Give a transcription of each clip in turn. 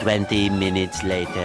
20 minutes later.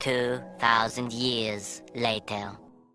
2000 years later.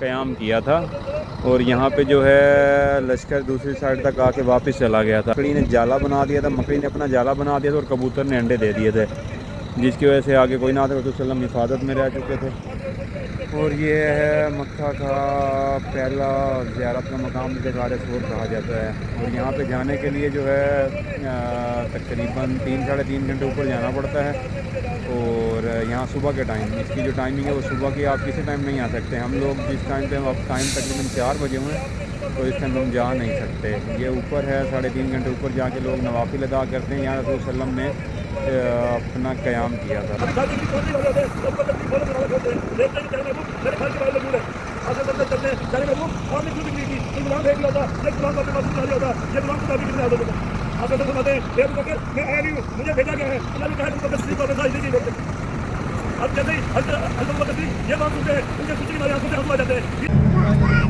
قیام کیا تھا اور یہاں پہ جو ہے لشکر دوسری سائڈ تک آ کے واپس چلا گیا تھا. مکڑی نے جالا بنا دیا تھا, مکڑی نے اپنا جالا بنا دیا تھا اور کبوتر نے انڈے دے دیے تھے, جس کی وجہ سے آگے کوئی نہ آتا. رسول صلی اللہ علیہ وسلم حفاظت میں رہ چکے تھے. اور یہ ہے مکہ کا پہلا زیارت کا مقام جسے غار ثور کہا جاتا ہے. اور یہاں پہ جانے کے لیے جو ہے تقریباً 3-3.5 گھنٹے اوپر جانا پڑتا ہے. اور یہاں صبح کے ٹائم اس کی جو ٹائمنگ ہے وہ صبح کی, آپ کسی ٹائم نہیں آ سکتے. ہم لوگ جس ٹائم پہ اب ٹائم تقریباً 4 بجے ہوئے ہیں تو اس ٹائم ہم جا نہیں سکتے. یہ اوپر ہے 3.5 گھنٹے اوپر جا کے لوگ نوافل ادا کرتے ہیں. یہاں رسول صلی اللہ علیہ وسلم نے اپنا قیام کیا تھا.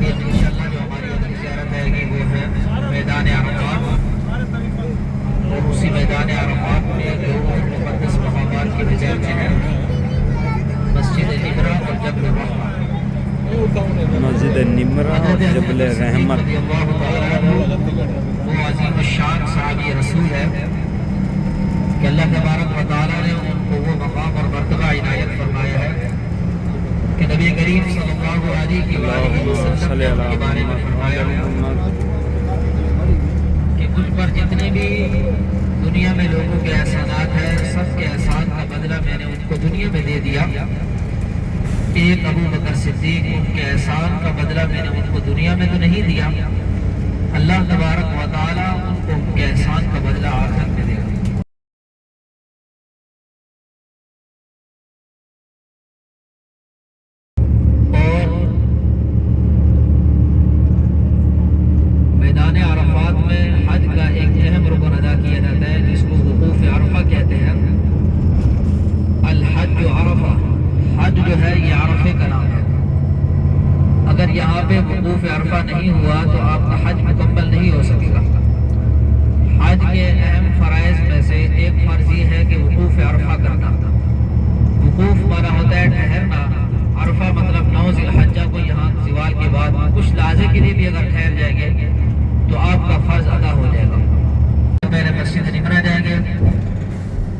انشاءاللہ جو ہماری اگلی زیارت ہے گی وہ ہے میدان عرفات, اور اسی میدان عرفات میں دو مقدس مقامات کی وجہ میں ہیں مسجد نمرہ اور جبل الرحمہ. مسجد نمرہ اور جبل رحمت. رضی اللہ تعالیٰ عنہ وہ عظیم الشان صحابی رسول ہے کہ اللہ تبارک و تعالیٰ نے ان کو وہ مقام اور مرتبہ عنایت فرمایا ہے کہ نبی کریم صلی اللہ علیہ وسلم کے بارے میں فرمایا کہ مجھ پر جتنے بھی دنیا میں لوگوں کے احسانات ہیں سب کے احسان کا بدلہ میں نے ان کو دنیا میں دے دیا. ایک ابو بکر صدیق ان کے احسان کا بدلہ میں نے ان کو دنیا میں تو نہیں دیا, اللہ تبارک و تعالیٰ ان کو ان کے احسان کا بدلہ آخرت میں دے گا. اور میدان عرفات میں حج کا ایک اہم رکن ادا کیا جاتا ہے جس کو وقوف عرفہ کہتے ہیں. الحج عرفہ, حج جو ہے یہ عرفے کا نام ہے. اگر یہاں پہ وقوف عرفہ نہیں ہوا تو آپ کا حج مکمل نہیں ہو سکے گا. حج کے اہم فرائض میں سے ایک فرض یہ ہے کہ وقوف عرفہ کرنا. وقوف مانا ہوتا ہے ٹھہرنا. عرفہ مطلب 9 ذی الحجہ کو یہاں زوال کے بعد کچھ لحظے کے لیے بھی اگر ٹھہر جائیں گے تو آپ کا فرض ادا ہو جائے گا. پہلے مسجد نمرہ جائیں گے,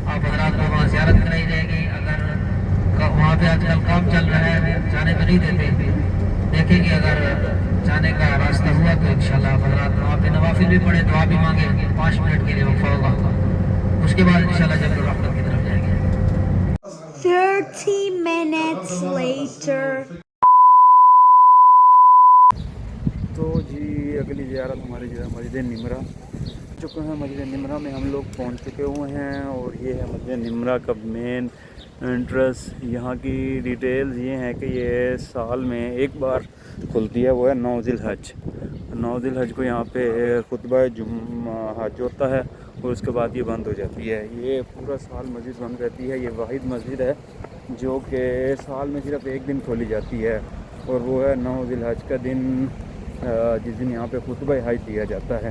آپ حضرات کو وہاں زیارت کرائی جائے گی. اگر وہاں پہ آج کل کام چل رہا ہے جانے میں نہیں دیتے, دیکھیں گے اگر جانے کا راستہ ہوا تو انشاءاللہ حضرات وہاں پہ نوافل بھی پڑھیں, دعا بھی مانگیں, 5 منٹ کے لیے وقفہ ہوگا. اس کے بعد انشاءاللہ جبل الرحمت کی طرف جائیں گے. 30 minutes later. تو جی اگلی زیارت ہماری جو ہے مسجد نمرہ چکے ہیں. مسجد نمرہ میں ہم لوگ پہنچ چکے ہوئے ہیں اور یہ ہے مسجد نمرہ کا مین انٹرس. یہاں کی ڈیٹیلز یہ ہیں کہ یہ سال میں ایک بار کھلتی ہے, وہ ہے 9 ذی الحج. 9 ذی الحج کو یہاں پہ خطبہ حج ہوتا ہے اور اس کے بعد یہ بند ہو جاتی ہے. یہ پورا سال مسجد بند رہتی ہے. یہ واحد مسجد ہے جو کہ سال میں صرف ایک دن کھولی جاتی ہے اور وہ ہے 9 ذی الحج کا دن, جس دن یہاں پہ خطبہ حج دیا جاتا ہے.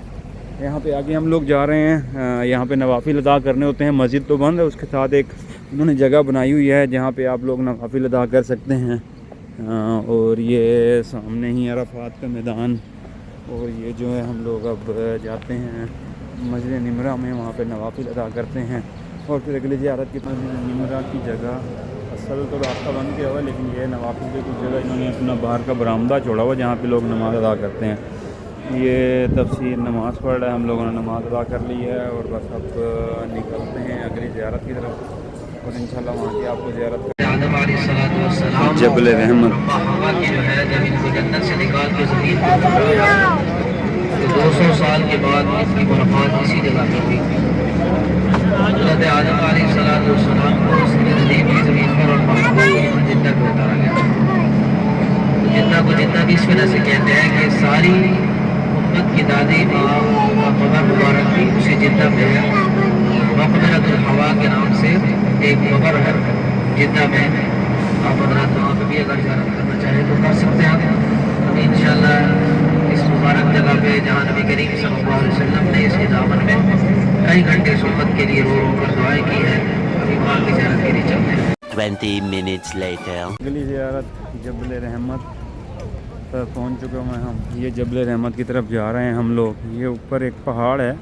یہاں پہ آگے ہم لوگ جا رہے ہیں, یہاں پہ نوافل ادا کرنے ہوتے ہیں. مسجد تو بند ہے, اس کے ساتھ ایک انہوں نے جگہ بنائی ہوئی ہے جہاں پہ آپ لوگ نوافل ادا کر سکتے ہیں. اور یہ سامنے ہی عرفات کا میدان. اور یہ جو ہے ہم لوگ اب جاتے ہیں مسجد نمرہ میں, وہاں پہ نوافل ادا کرتے ہیں. اور پھر اگلی زیارت کی مسجد نمرہ کی جگہ اصل تو راستہ بند کیا ہوا ہے, لیکن یہ نوافل کی کچھ جگہ انہوں نے اپنا باہر کا برآمدہ چھوڑا ہوا جہاں پہ لوگ نماز ادا کرتے ہیں. یہ تفسیر نماز پڑھ رہا ہے, ہم لوگوں نے نماز ادا کر لی ہے اور بس اب نکلتے ہیں اگلی زیارت کی طرف. اور انشاءاللہ وہاں کی آپ کو زیارت آدم علیہ السلام جبل رحمت ہوا کی جو ہے جب ان کو جنت سے نکال کے زمین پر پہنچایا تو 200 سال کے بعد ان کی ملاقات اسی جگہ پہ ہوئی. حضرت آدم علیہ السلام کو اس ندیم کی زمین پر اور محبوب کو جدہ کو اتارا گیا. جدہ کو جدہ بھی اس وجہ سے کہتے ہیں کہ ساری امت کی دادی ماں کا قبر مبارک بھی اسی جدہ میں ہے. مقبرۃ الحوا کے نام سے ایک قبر ہے جدہ میں. آپ حضرات وہاں پہ بھی اگر زیارت کرنا چاہیں تو کر سکتے ہیں. ابھی انشاءاللہ اس مبارک جگہ پہ جہاں نبی کریم صلی اللہ علیہ وسلم نے اس کے دامن میں کئی گھنٹے صحبت کے لیے رو رو کر دعائیں کی ہے, ابھی وہاں کی زیارت کے لیے چلتے ہیں. 20 minutes later. اگلی زیارت جبل رحمت پہنچ چکے ہیں ہم. یہ جبل رحمت کی طرف جا رہے ہیں ہم لوگ. یہ اوپر ایک پہاڑ ہے,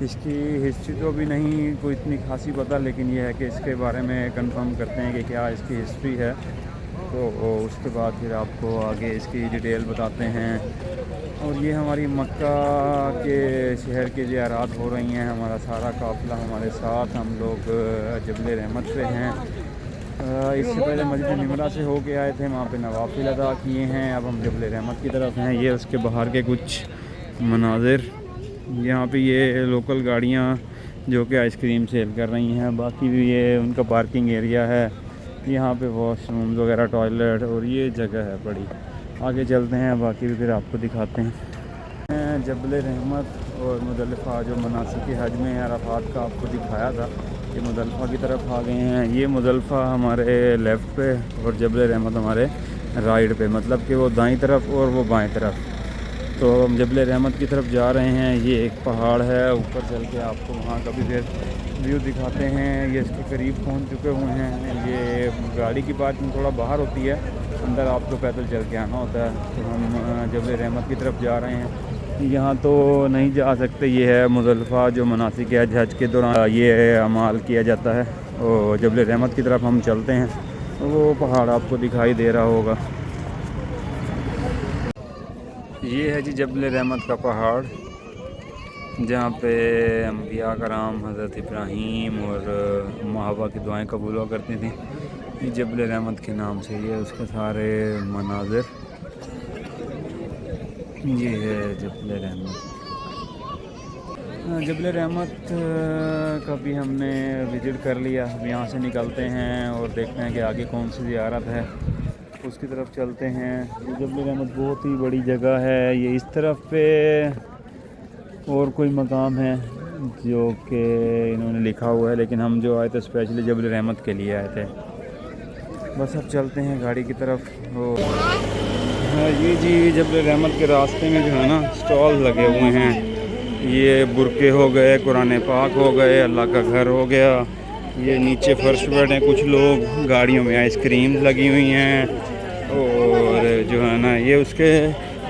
اس کی ہسٹری تو ابھی نہیں کوئی اتنی خاصی پتہ, لیکن یہ ہے کہ اس کے بارے میں کنفرم کرتے ہیں کہ کیا اس کی ہسٹری ہے, تو اس کے بعد پھر آپ کو آگے اس کی ڈیٹیل بتاتے ہیں. اور یہ ہماری مکہ کے شہر کی زیارات ہو رہی ہیں. ہمارا سارا قافلہ ہمارے ساتھ, ہم لوگ جبل رحمت سے ہیں. اس سے پہلے مسجد نمرہ سے ہو کے آئے تھے, وہاں پہ نوافل ادا کیے ہیں. اب ہم جبل رحمت کی طرف ہیں. یہ اس کے باہر کے کچھ مناظر. یہاں پہ یہ لوکل گاڑیاں جو کہ آئس کریم سیل کر رہی ہیں, باقی بھی یہ ان کا پارکنگ ایریا ہے. یہاں پہ واش رومز وغیرہ, ٹوائلٹ, اور یہ جگہ ہے بڑی. آگے چلتے ہیں, باقی بھی پھر آپ کو دکھاتے ہیں. جبل رحمت اور مزدلفہ جو مناسک حج میں عرفات کا آپ کو دکھایا تھا, یہ مزدلفہ کی طرف آ گئے ہیں. یہ مزدلفہ ہمارے لیفٹ پہ اور جبل رحمت ہمارے رائٹ پہ, مطلب کہ وہ دائیں طرف اور وہ بائیں طرف. تو ہم جبل رحمت کی طرف جا رہے ہیں. یہ ایک پہاڑ ہے, اوپر چل کے آپ کو وہاں کا بھی پھر ویو دکھاتے ہیں. یہ اس کے قریب پہنچ چکے ہوئے ہیں. یہ گاڑی کی پارکنگ تھوڑا باہر ہوتی ہے, اندر آپ کو پیدل چل کے آنا ہوتا ہے. تو ہم جبل رحمت کی طرف جا رہے ہیں. یہاں تو نہیں جا سکتے, یہ ہے مزدلفہ جو مناسک حج کے دوران یہ اعمال کیا جاتا ہے. اور جبل رحمت کی طرف ہم چلتے ہیں. وہ پہاڑ آپ کو دکھائی دے رہا ہوگا. یہ ہے جی جبل رحمت کا پہاڑ, جہاں پہ انبیاء کرام حضرت ابراہیم اور محبہ کی دعائیں قبول ہوا کرتی تھیں. یہ جبل رحمت کے نام سے یہ اس کے سارے مناظر. یہ ہے جبل رحمت. جبل رحمت کا بھی ہم نے وزٹ کر لیا. اب یہاں سے نکلتے ہیں اور دیکھتے ہیں کہ آگے کون سی زیارت ہے, اس کی طرف چلتے ہیں. یہ جبل رحمت بہت ہی بڑی جگہ ہے. یہ اس طرف پہ اور کوئی مقام ہے جو کہ انہوں نے لکھا ہوا ہے, لیکن ہم جو آئے تھے اسپیشلی جبل رحمت کے لیے آئے تھے. بس اب چلتے ہیں گاڑی کی طرف. یہ جی جبل رحمت کے راستے میں جو ہے نا اسٹال لگے ہوئے ہیں. یہ برقعے ہو گئے, قرآن پاک ہو گئے, اللہ کا گھر ہو گیا. یہ نیچے فرش بیٹھے ہیں کچھ لوگ, گاڑیوں میں آئس کریم لگی ہوئی ہیں. اور جو ہے نا یہ اس کے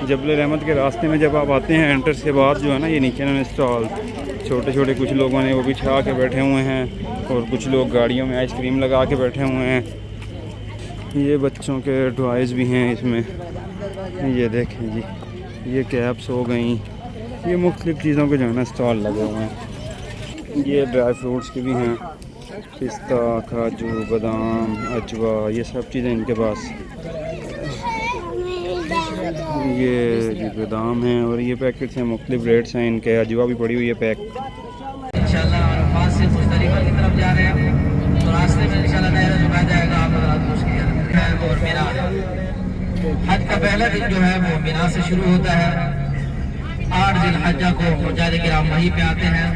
جبل رحمت کے راستے میں جب آپ آتے ہیں انٹرس کے بعد جو ہے نا یہ نیچے انہوں نے اسٹال چھوٹے چھوٹے کچھ لوگوں نے وہ بچھا کے بیٹھے ہوئے ہیں, اور کچھ لوگ گاڑیوں میں آئس کریم لگا کے بیٹھے ہوئے ہیں. یہ بچوں کے ٹوائز بھی ہیں اس میں. یہ دیکھیں جی, یہ کیپس ہو گئیں. یہ مختلف چیزوں کے جو ہے نا اسٹال لگے ہوئے ہیں. یہ ڈرائی فروٹس کے بھی ہیں, پستہ, کاجو, بادام, اجوا, یہ سب چیزیں ان کے پاس. یہ جی بادام ہیں, اور یہ پیکٹس ہیں, مختلف ریٹس ہیں ان کے. اجوا بھی پڑی ہوئی ہے پیک. انشاءاللہ عرفات سے مزدلفہ کی طرف جا رہے ہیں, تو راستے میں انشاءاللہ دائرہ جھکا جائے گا. آپ حضرات کو اس کی خیر. اور مینا حج کا پہلا دن جو ہے وہ مینا سے شروع ہوتا ہے. 8 ذی الحجہ کو حجاج کرام وہیں پہ آتے ہیں,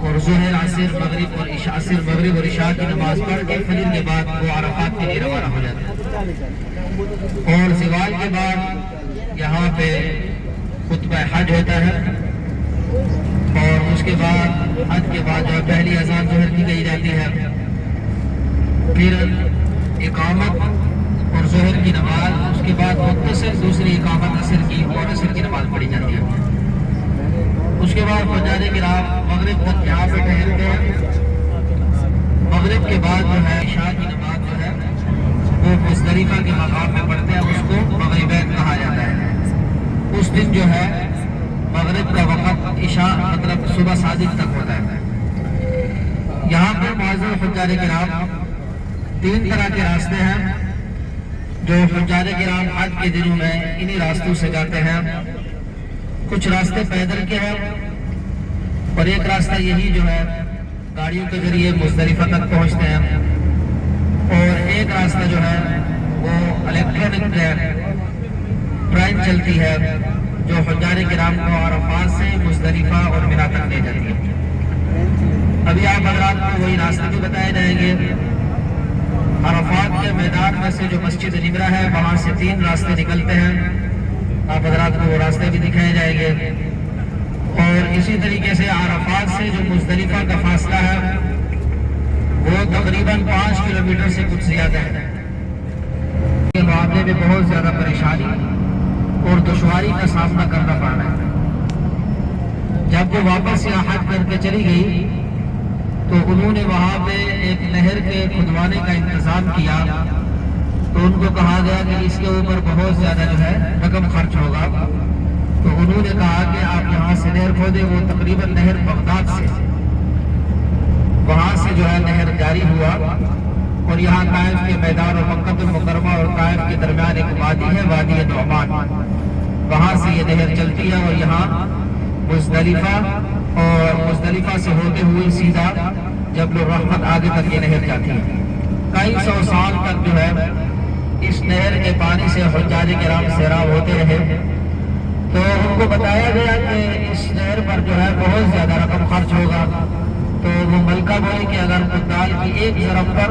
اور ظہر, عصر, مغرب اور عشاء, عصر, مغرب اور عشاء کی نماز پڑھ کے فجر کے بعد وہ عرفات کے لیے روانہ ہو جاتے ہیں. اور زوال کے بعد یہاں پہ خطبہ حج ہوتا ہے, اور اس کے بعد حج کے بعد جو پہلی اذان ظہر کی گئی جاتی ہے. پھر اقامت اور ظہر کی نماز, اس کے بعد مختصر دوسری اقامت عصر کی اور عصر کی نماز پڑھی جاتی ہے. اس کے بعد حجاج کرام مغرب تک یہاں پہ ٹھہرتے ہیں. مغرب کے بعد جو ہے عشاء کی نماز جو ہے وہ مزدلفہ کے مقام میں پڑھتے ہیں. اس کو مغربین کہا جاتا ہے. اس دن جو ہے مغرب کا وقت عشاء مطلب صبح صادق تک ہوتا ہے. یہاں پر معزز حجاج کرام 3 طرح کے راستے ہیں جو حجاج کرام حج کے دنوں میں انہی راستوں سے جاتے ہیں. کچھ راستے پیدل کے ہیں, اور ایک راستہ یہی جو ہے گاڑیوں کے ذریعے مزدلفہ تک پہنچتے ہیں. اور ایک راستہ جو ہے وہ الیکٹرانک ٹرین چلتی ہے جو حجاج کرام کو عرفات سے مزدلفہ اور مینا تک لے جاتی ہے. ابھی آپ حضرات کو وہی راستے بھی بتائے جائیں گے. عرفات کے میدان میں سے جو مسجد نمرہ ہے وہاں سے 3 راستے نکلتے ہیں. آپ حضرات کو وہ راستے بھی دکھائے جائیں گے. اور اسی طریقے سے عرفات سے جو مزدلفہ کا فاصلہ ہے وہ تقریباً 5 کلومیٹر سے کچھ زیادہ ہے. کے معاملے میں بہت زیادہ پریشانی اور دشواری کا سامنا کرنا پڑ رہا ہے۔ جب وہ واپس یہاں حج کر کے چلی گئی تو انہوں نے وہاں پہ ایک نہر کے کھدوانے کا انتظام کیا، تو ان کو کہا گیا کہ اس کے اوپر بہت زیادہ جو ہے رقم خرچ ہوگا، تو انہوں نے کہا کہ آپ یہاں سے نہر کھودیں۔ وہ تقریباً نہر بغداد سے وہاں سے جو ہے نہر جاری ہوا، اور یہاں طائف کے میدان اور مکہ المکرمہ اور طائف کے درمیان ایک وادی ہے، وادی نعمان، وہاں سے یہ نہر چلتی ہے اور یہاں مزدلفہ، اور مزدلفہ سے ہوتے ہوئے سیدھا جبل الرحمت آگے تک یہ نہر جاتی ہے۔ کئی سو سال تک جو ہے اس نہر کے پانی سے حجاج کرام سیراب ہوتے رہے، تو ان کو بتایا گیا کہ اس نہر پر جو ہے بہت زیادہ رقم خرچ ہوگا، تو وہ ملکہ بولی کہ اگر مدال کی ایک ضرب پر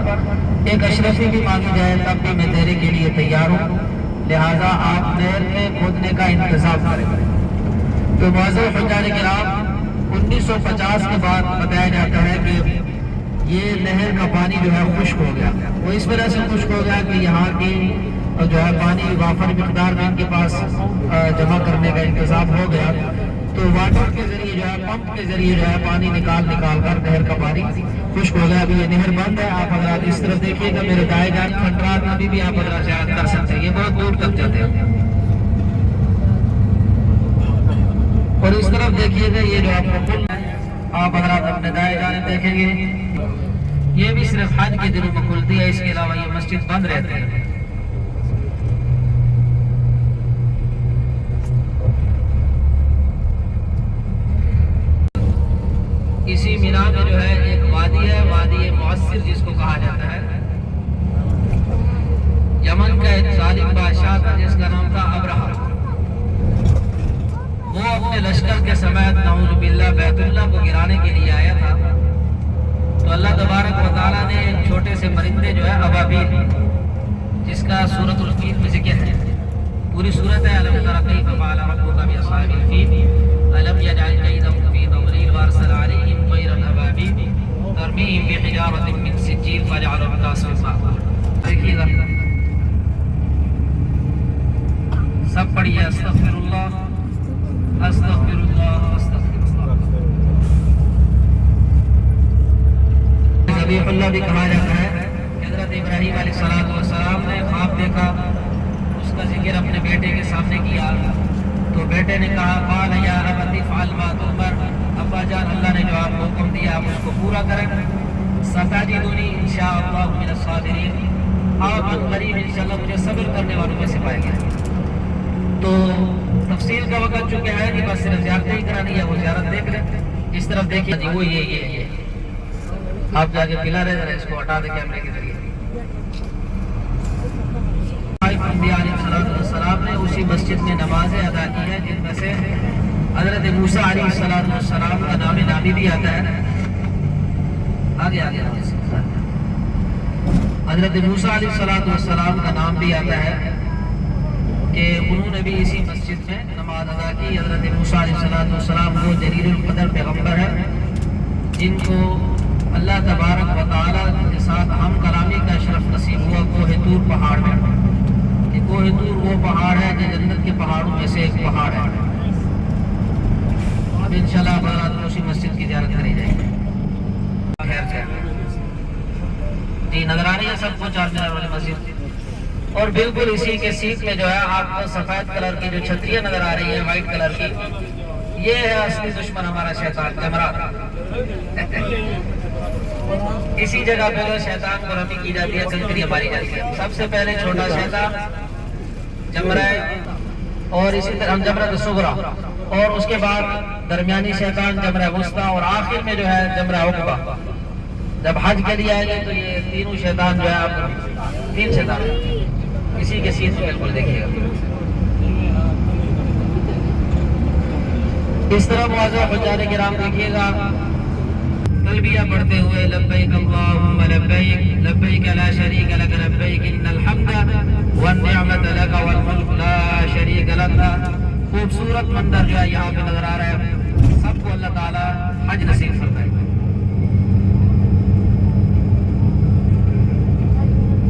ایک اشرفی بھی مانگی جائے تب بھی میں دینے کے لیے تیار ہوں، لہٰذا آپ نہر میں کھودنے کا انتظام کریں۔ تو معزز حجاج کرام 1950 کے بعد بتایا جاتا ہے کہ یہ نہر کا پانی جو ہے خشک ہو گیا۔ وہ اس وجہ سے خشک ہو گیا کہ یہاں کی جو ہے پانی وافر مقدار میں ان کے پاس جمع کرنے کا انتظام ہو گیا، تو واٹر کے ذریعے جو ہے پمپ کے ذریعے جو ہے پانی نکال کر نہر کا پانی خشک ہو گیا۔ ابھی یہ نہر بند ہے، آپ حضرات اس طرف دیکھیے گا، میرے دائیں جانب کھنڈرات ابھی بھی آپ حضرات شاید کر سکتے ہیں، یہ بہت دور تک جاتے ہیں۔ اور اس طرف دیکھیے گا، یہ جو آپ کو پل آپ حضرات اپنے دائیں جانب دیکھیں گے، یہ بھی صرف حج کے دنوں میں کھلتی ہے، اس کے علاوہ یہ مسجد بند رہتی ہے۔ اسی مینا میں جو ہے ایک وادی ہے، وادی معصر جس کو کہا جاتا ہے۔ یمن کا ایک ظالم بادشاہ تھا جس کا نام تھا ابرہہ، وہ اپنے لشکر کے سمیت نعوذ باللہ بیت اللہ کو گرانے کے لیے آیا تھا، تو اللہ تبارک و تعالیٰ نے ایک چھوٹے سے پرندے جو ہے ابابیل، جس کا سورۃ الفیل میں ذکر ہے، پوری سورت ہے الم تر کیف فعل ربک باصحاب الفیل الم یجعل کیدہم فی تضلیل وارسل علیہم طیرا ابابیل ترمیہم بحجارۃ من سجیل فجعلہم کعصف مأکول۔ دیکھیے گا، سب پڑھیے استغفر اللہ استغفر اللہ استغفر اللہ۔ ذبیح اللہ بھی کہا جاتا ہے کہ حضرت ابراہیم علیہ السلام نے خواب دیکھا، اس کا ذکر اپنے بیٹے کے سامنے کیا، تو بیٹے نے کہا قال یا ابت افعل ما تؤمر، ابا جان اللہ نے جو آپ کو حکم دیا آپ اس کو پورا کریں، ستجدنی انشاءاللہ من الصابرین، آپ ان قریب انشاءاللہ مجھے صبر کرنے والوں میں سے پائیں گے۔ تو تفصیل کا وقت چونکہ ہے کہ بس صرف زیارت ہی کرانی ہے، وہ زیارت دیکھ لیں۔ اس طرف دیکھیے جی، وہ یہ آپ جا کے پلا رہے ذرا اس کو ہٹا دیں کیمرے کے ذریعے۔ انبیاء علیہ السلام نے اسی مسجد میں نمازیں ادا کی ہیں، جن میں سے حضرت موسیٰ علیہ السلام کا نام نامی بھی آتا ہے۔ آگے حضرت موسیٰ علیہ السلام کا نام بھی آتا ہے کہ انہوں نے بھی اسی مسجد میں نماز ادا کی۔ حضرت موسیٰ علیہ السلام وہ جلیل القدر پیغمبر ہے جن کو اللہ تبارک و تعالیٰ کے ساتھ ہم کلامی کا شرف نصیب ہوا کوہ طور پہاڑ میں۔ یہ کوہ طور وہ پہاڑ ہے جو جنت کے پہاڑوں میں سے ایک پہاڑ ہے۔ اب انشاءاللہ رات کو اسی مسجد کی زیارت کری جائے گی۔ جی نظر آ رہی ہے سب کو چار مینار والی مسجد، اور بالکل اسی کے سیٹ میں جو ہے آپ کو سفید کلر کی جو چھتریاں نظر آ رہی ہیں وائٹ کلر کی، یہ ہے اصلی دشمن ہمارا شیطان جمرات۔ اسی جگہ پہ جو شیطان کو رمی کی جاتی ہے، کنکریاں ماری جاتی ہے۔ سب سے پہلے چھوٹا شیطان جمرہ، اور اسی طرح جمرہ صغریٰ، اور اس کے بعد درمیانی شیطان جمرہ وسطیٰ، اور آخر میں جو ہے جمرہ عقبہ۔ جب حج کے لیے آئیں گے تو یہ تینوں شیطان جو ہے آپ تین شیطان اسی کے سیٹ میں بالکل دیکھیے گا۔ اس طرح معزز حجاج کرام دیکھیے گا، تلبیہ پڑھتے ہوئے لبیک اللہم لبیک لبیک لا شریک لک لبیک ان الحمد والنعمت لک والملک لا شریک لک۔ خوبصورت منظر جو ہے یہاں پہ نظر آ رہا ہے، سب کو اللہ تعالیٰ حج نصیب فرمائے۔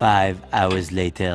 5 hours later.